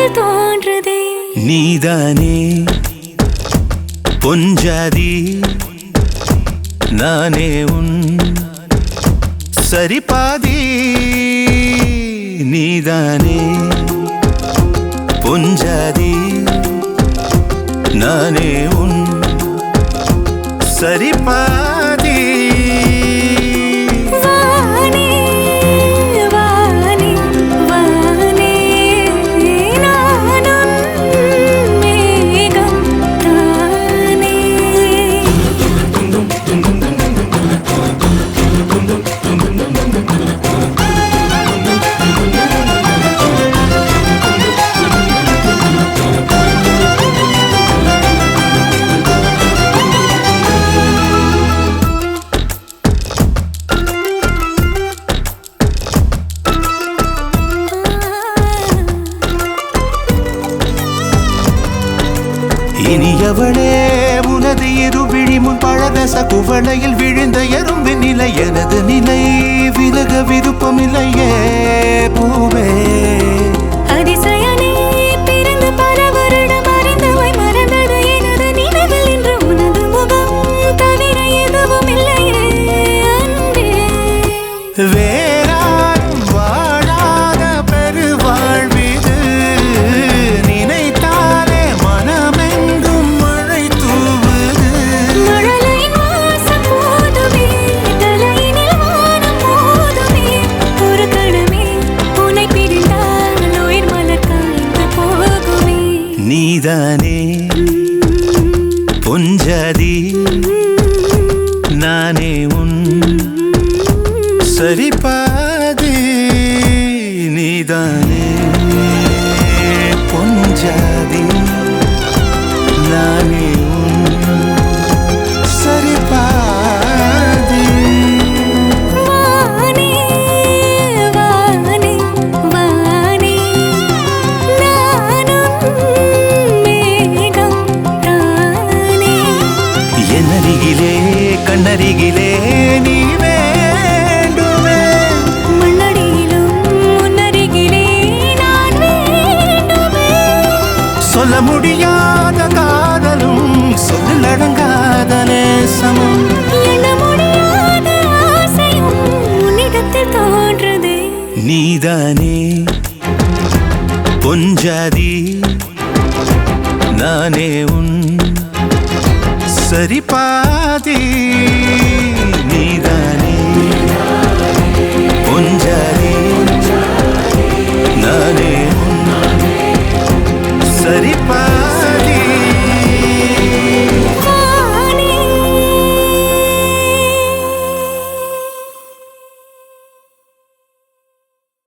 உன்னிடத்தில் தோன்றுதே. நீதானே பொஞ்சாதி நானே உன் சரிபாதி. நீதானே பொஞ்சாதி நானே உன் சரிபாதி. இனியவளே உனது இருவிழி முன் பழரச குவளையில் விழுந்த எறும்பின் நிலை எனது நிலை விலக விருப்பமில்லையே பூவே. அதிசயனே பிறந்து பல வருடம் அறிந்தவை மறந்தது எனது நினைவில் இன்று உனது முகம் தவிர எதுவும் இல்லையே அன்பே. வேறாரும் வாழாத பெருவாழ்விது நினைத்தாலே மனமெங்கும் மழை தூவுது. மழலையின் வாசம் போதுமே தலையினில் வானம் போதுமே. ஒரு கணமே உன்னை பிரிந்தால் உயிர் மலர் காய்ந்து போகுமே. நீதானே பொஞ்சாதி நானே உன் சரிபாதி. நீதானே பொஞ்சாதி நானே உன் சரிபாதி. வானே வானே வானே நானும் மேகம் தானே. என்னருகிலே கண்ணருகிலே நீ வேண்டுமே. மண்ணடியிலும் முன்னருகிலே நான் வேண்டுமே. சொல்ல முடியாத காதலும் சொல்லடங்காத நேசமும் எண்ண முடியாத ஆசையும் உன்னிடத்தில் தோன்றுதே. நீதானே பொஞ்சாதி நானே உன் சரிபாதி. நீதானே பொஞ்சாதி நானே